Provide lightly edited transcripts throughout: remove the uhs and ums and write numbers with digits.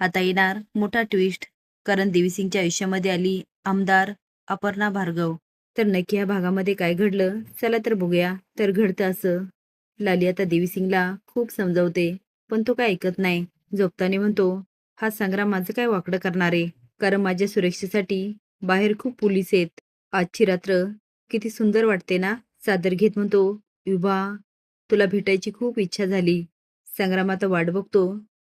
आता येणार मोठा ट्विस्ट, कारण देवीसिंगच्या आयुष्यामध्ये आली आमदार अपर्णा भार्गव. तर नक्की या भागामध्ये काय घडलं, चला तर बघूया. तर घडतं असं, लाली आता देवीसिंगला खूप समजावते, पण तो काय ऐकत नाही. झोपताना म्हणतो, हा संग्राम माझं काय वाकडं करणार आहे, कारण माझ्या सुरक्षेसाठी बाहेर खूप पोलीस आहेत. आजची रात्र किती सुंदर वाटते ना. चादर घेत म्हणतो, विभा, तुला भेटायची खूप इच्छा झाली. संग्राम आता वाट बघतो,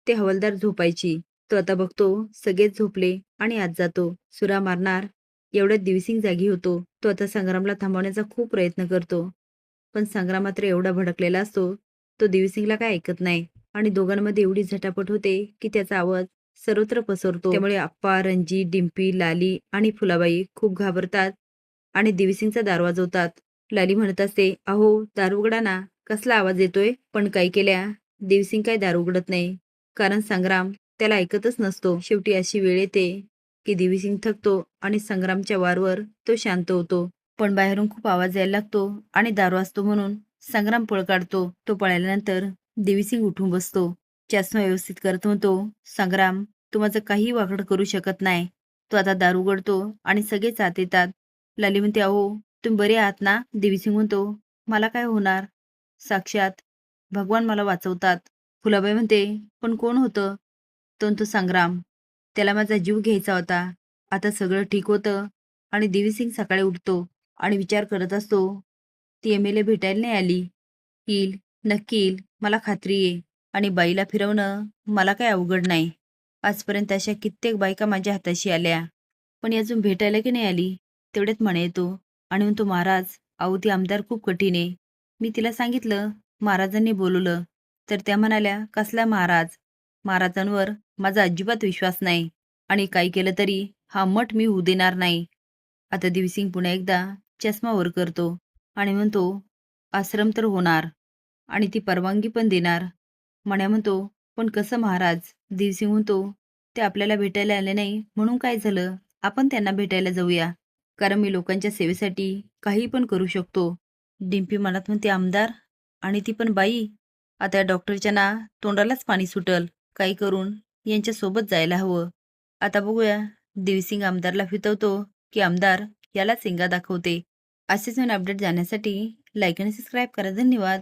ते हवालदार झोपायची. तो आता बघतो सगळेच झोपले आणि आत जातो. सुरा मारणार एवढ्यात देवीसिंग जागी होतो. तो आता संग्रामला थांबवण्याचा खूप प्रयत्न करतो, पण संग्राम मात्र एवढा भडकलेला असतो, तो देवीसिंगला काय ऐकत नाही. आणि दोघांमध्ये एवढी झटापट होते की त्याचा आवाज सर्वत्र पसरतो. त्यामुळे आप्पा, रणजित, डिंपी, लाली आणि फुलाबाई खूप घाबरतात आणि देवीसिंगचा दार वाजवतात. लाली म्हणत असते, अहो दार उघडा ना, कसला आवाज येतोय. पण काय केल्या, देवीसिंग काय दार उघडत नाही, कारण संग्राम त्याला ऐकतच नसतो. शेवटी अशी वेळ येते की देवीसिंग थकतो आणि संग्रामच्या वारवर तो शांत होतो. पण बाहेरून खूप आवाज यायला लागतो आणि दार वाजतो म्हणून संग्राम पळ काढतो. तो पळाल्यानंतर देवीसिंग उठून बसतो. चष्मा व्यवस्थित करत म्हणतो, संग्राम, तू माझं काही वाकड करू शकत नाही. तो आता दार उघडतो आणि सगळेच आत येतात. लाली म्हणते, अहो तुम्ही बरे आहात ना. देवीसिंग म्हणतो, मला काय होणार, साक्षात भगवान मला वाचवतात. फुलाबाई म्हणते, पण कोण होतं. तो संग्राम, त्याला माझा जीव घ्यायचा होता. आता सगळं ठीक होतं आणि देवीसिंग सकाळी उठतो आणि विचार करत असतो, ती एमएलए भेटायला नाही आली. येईल, नक्की येईल, मला खात्री आहे. आणि बाईला फिरवणं मला काय अवघड नाही. आजपर्यंत अशा कित्येक बायका माझ्या हाताशी आल्या, पण ही अजून भेटायला की नाही आली. तेवढ्यात म्हणे येतो आणि म्हणतो, महाराज, अहो ती आमदार खूप कठीण आहे. मी तिला सांगितलं, महाराजांनी बोलवलं, तर त्या म्हणाल्या, कसला महाराज, महाराजांवर माझा अजिबात विश्वास नाही आणि काही केलं तरी हा मठ मी होऊ देणार नाही. आता देवीसिंग पुन्हा एकदा चष्मा वर करतो आणि म्हणतो, आश्रम तर होणार आणि ती परवानगी पण देणार. मण्या म्हणतो, पण कसं महाराज. देवीसिंग म्हणतो, ते आपल्याला भेटायला आले नाही म्हणून काय झालं, आपण त्यांना भेटायला जाऊया, कारण मी लोकांच्या सेवेसाठी काही पण करू शकतो. डिंपी मनात म्हणते, आमदार आणि ती पण बाई, आता या डॉक्टरच्या ना तोंडालाच पाणी सुटल. काही करून यांच्या सोबत जायला हवं. आता बघूया देवीसिंग आमदारला फितवतो की आमदार याला सिंगा दाखवते. असेच नवीन अपडेट जाण्यासाठी लाईक आणि सबस्क्राईब करा. धन्यवाद.